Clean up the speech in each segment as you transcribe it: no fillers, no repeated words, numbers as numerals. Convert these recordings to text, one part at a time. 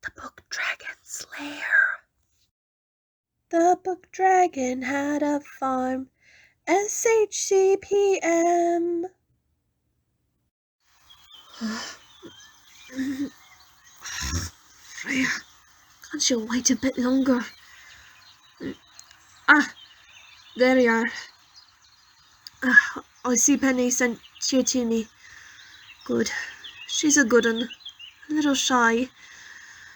The book dragon's lair. The book dragon had a farm. SHCPM. Freya, can't you wait a bit longer? There you are. I see Penny sent you to me. Good. She's a good un. A little shy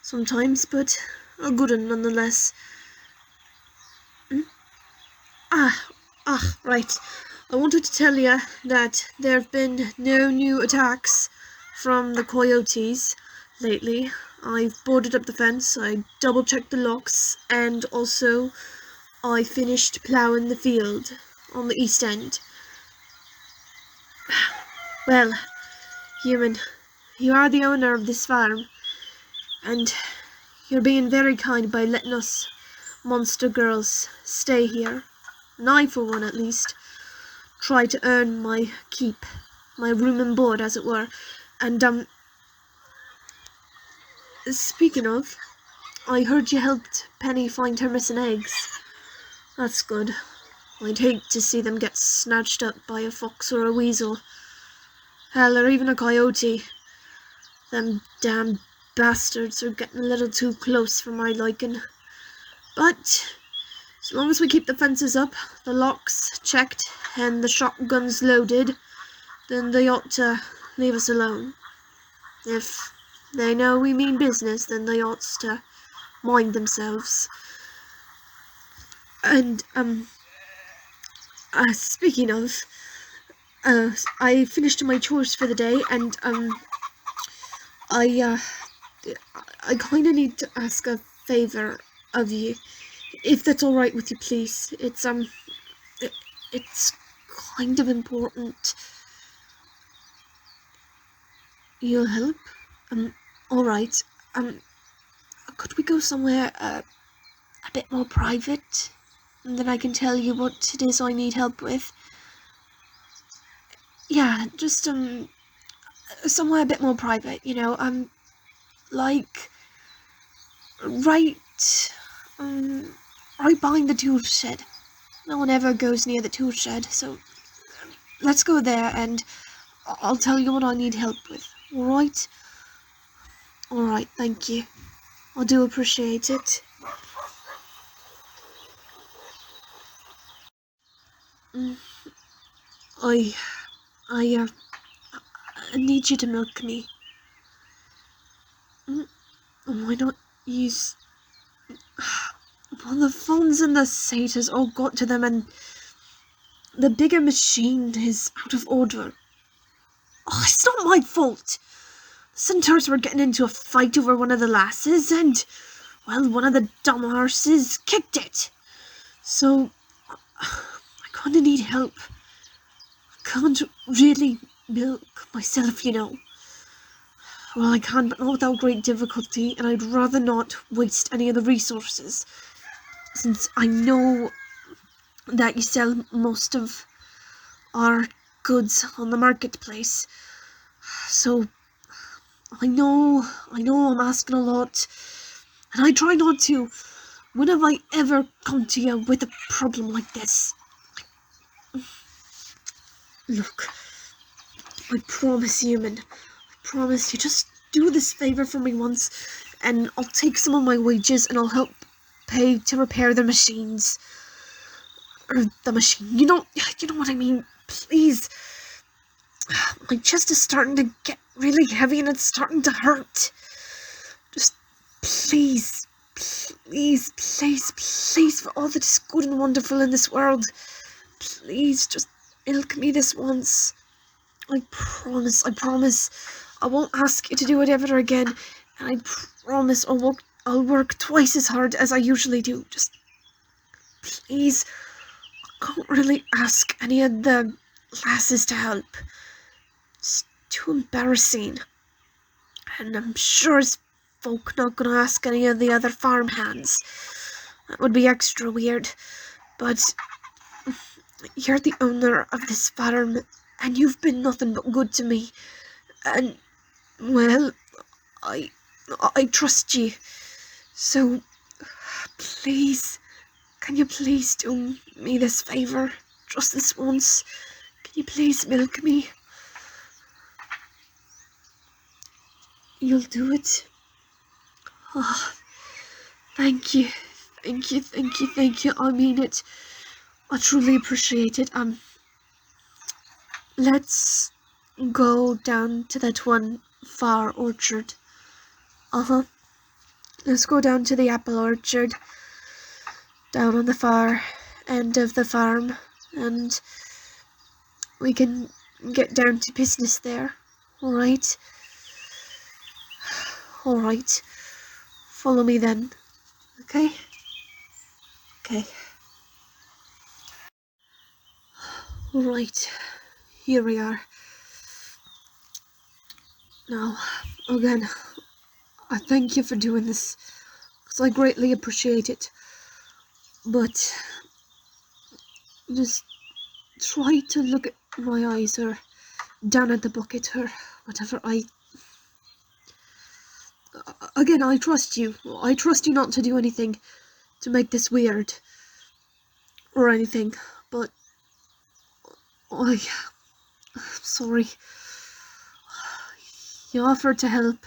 sometimes, but a good un nonetheless. Right. I wanted to tell you that there have been no new attacks from the coyotes lately. I've boarded up the fence, I double-checked the locks, and also I finished ploughing the field on the east end. Well, human, you are the owner of this farm, and you're being very kind by letting us monster girls stay here. And I, for one at least, try to earn my keep, my room and board, as it were. And, speaking of, I heard you helped Penny find her missing eggs. That's good. I'd hate to see them get snatched up by a fox or a weasel. Hell, or even a coyote. Them damn bastards are getting a little too close for my liking. But as long as we keep the fences up, the locks checked, and the shotguns loaded, then they ought to leave us alone. If they know we mean business, then they ought to mind themselves. And, speaking of, I finished my chores for the day, and, I kinda need to ask a favour of you. If that's alright with you, please. It's kind of important. You'll help? Alright. Could we go somewhere, a bit more private? And then I can tell you what it is I need help with. Yeah, just, somewhere a bit more private, you know, like, right behind the tool shed. No one ever goes near the tool shed, so let's go there and I'll tell you what I need help with, alright? Alright, thank you. I do appreciate it. I need you to milk me. Why not use... Well, the phones and the satyrs all got to them, and the bigger machine is out of order. Oh, it's not my fault. The centaurs were getting into a fight over one of the lasses, and, well, one of the dumb horses kicked it. So, I kinda need help. I can't really milk myself, you know. Well, I can, but not without great difficulty, and I'd rather not waste any of the resources, since I know that you sell most of our goods on the marketplace. So, I know I'm asking a lot, and I try not to. When have I ever come to you with a problem like this? Look, I promise, human. Promise you, just do this favor for me once, and I'll take some of my wages and I'll help pay to repair the machines. Or the machine, you know what I mean. Please. My chest is starting to get really heavy and it's starting to hurt. Just please, for all that is good and wonderful in this world, please just milk me this once. I promise. I won't ask you to do it ever again, and I promise I'll work twice as hard as I usually do. Just, please, I can't really ask any of the lasses to help. It's too embarrassing, and I'm sure as folk not gonna ask any of the other farm hands. That would be extra weird, but you're the owner of this farm, and you've been nothing but good to me, and, well, I I trust you. So, please, can you please do me this favor? Just this once. Can you please milk me? You'll do it? Oh, thank you. Thank you, thank you, thank you. I mean it. I truly appreciate it. Let's go down to that one far orchard. Let's go down to the apple orchard, down on the far end of the farm, and we can get down to business there. Alright? Alright. Follow me then. Okay? Okay. Alright. Here we are. Now, again, I thank you for doing this, because I greatly appreciate it. But just try to look at my eyes, or down at the bucket, or whatever. Again, I trust you. I trust you not to do anything to make this weird or anything, but I'm sorry. You offered to help,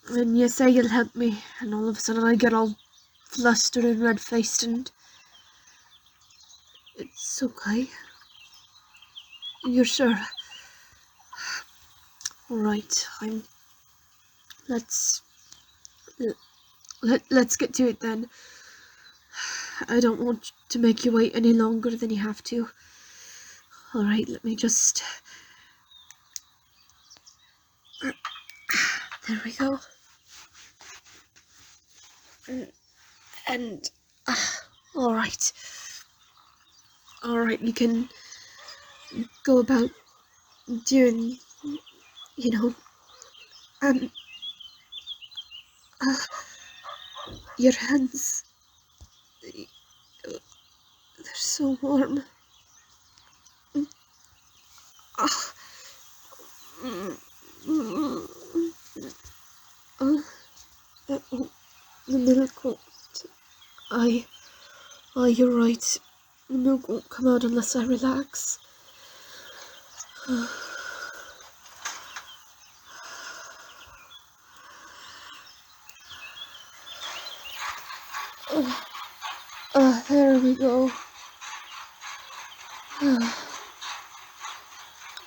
and you say you'll help me, and all of a sudden I get all flustered and red-faced, and it's okay. You're sure? Alright, let's get to it then. I don't want to make you wait any longer than you have to. Alright, let me just... There we go. And alright. Alright, you can go about doing, your hands, they're so warm. The milk won't... you're right. The milk won't come out unless I relax. There we go.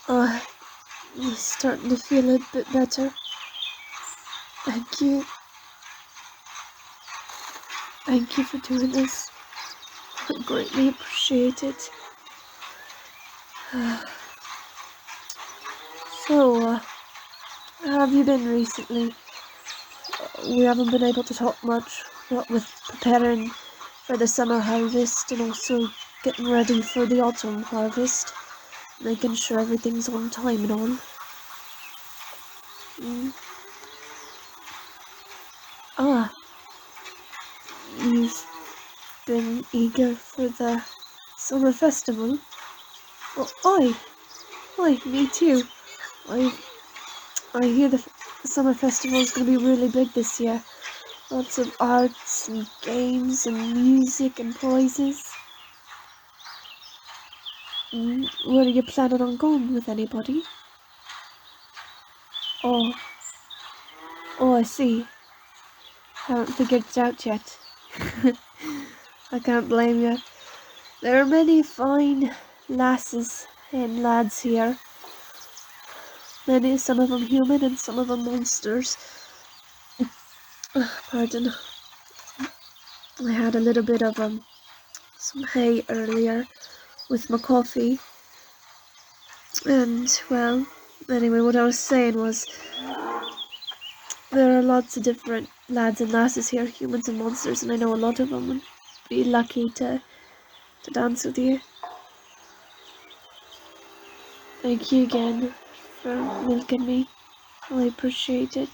I'm starting to feel a bit better. Thank you. Thank you for doing this. I greatly appreciate it. So, how have you been recently? We haven't been able to talk much, what with preparing for the summer harvest and also getting ready for the autumn harvest, making sure everything's on time and all. You've been eager for the summer festival? Oh, me too. I hear the summer festival is going to be really big this year. Lots of arts and games and music and prizes. Where are you planning on going, with anybody? Oh, I see. Haven't figured it out yet. I can't blame you. There are many fine lasses and lads here. Some of them human and some of them monsters. Pardon. I had a little bit of some hay earlier with my coffee. And, well, anyway, what I was saying was, there are lots of different lads and lasses here, humans and monsters, and I know a lot of them would be lucky to dance with you. Thank you again for milking me. I appreciate it.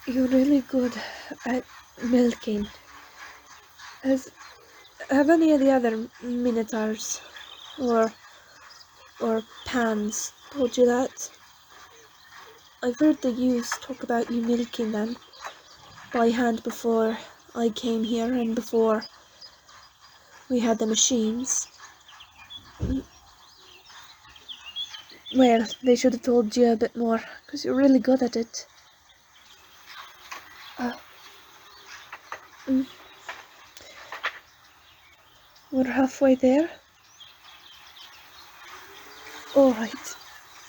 You're really good at milking. Have any of the other Minotaurs or or pans told you that. I've heard the ewes talk about you milking them by hand before I came here and before we had the machines. Well, they should have told you a bit more, because you're really good at it. Mm, we're halfway there. Alright,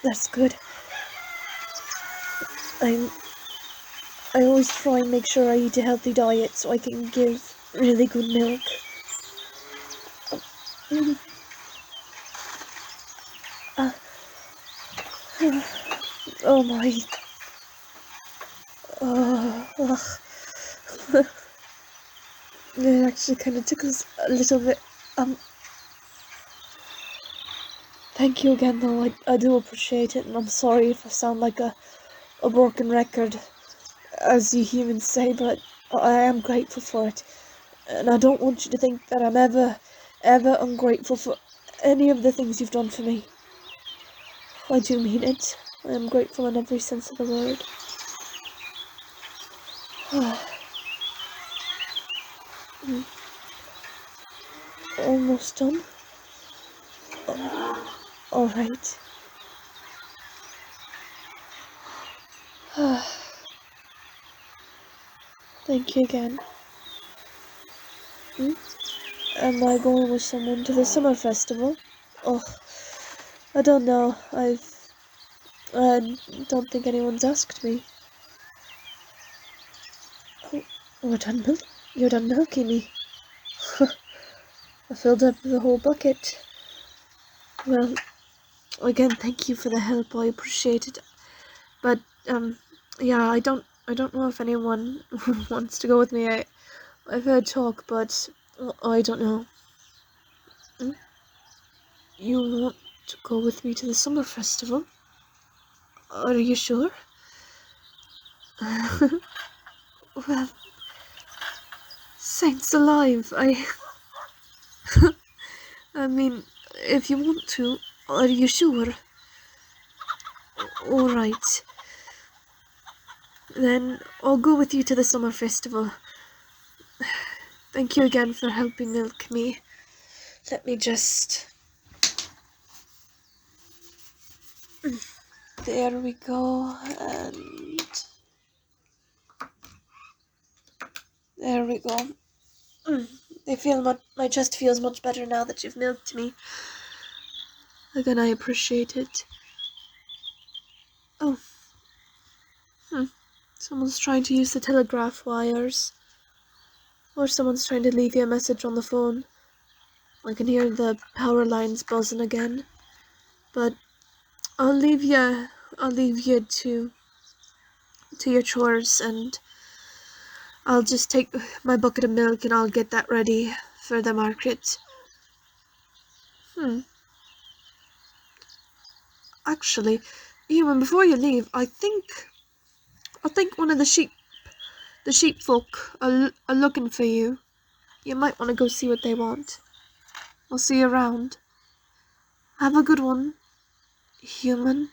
that's good. I always try and make sure I eat a healthy diet so I can give really good milk. Mm, uh, oh my. Ugh. It actually kind of tickles a little bit. Thank you again though, I do appreciate it, and I'm sorry if I sound like a broken record, as you humans say, but I am grateful for it. And I don't want you to think that I'm ever ungrateful for any of the things you've done for me. I do mean it. I am grateful in every sense of the word. Almost done. Alright. Thank you again. Am I going with someone to the summer festival? Oh, I don't know. I don't think anyone's asked me. Oh, you're done milking me. I filled up the whole bucket. Well, again, thank you for the help. I appreciate it. But yeah, I don't know if anyone wants to go with me. I've heard talk, but I don't know. You want to go with me to the summer festival? Are you sure? Well, saints alive, I mean, if you want to, are you sure? Alright. Then I'll go with you to the summer festival. Thank you again for helping milk me. Let me just... There we go, and... There we go. My chest feels much better now that you've milked me. Again, I appreciate it. Oh. Someone's trying to use the telegraph wires. Or someone's trying to leave you a message on the phone. I can hear the power lines buzzing again. But I'll leave you to your chores, and I'll just take my bucket of milk and I'll get that ready for the market. Actually, even before you leave, I think one of the sheep folk are looking for you. You might want to go see what they want. I'll see you around. Have a good one, human.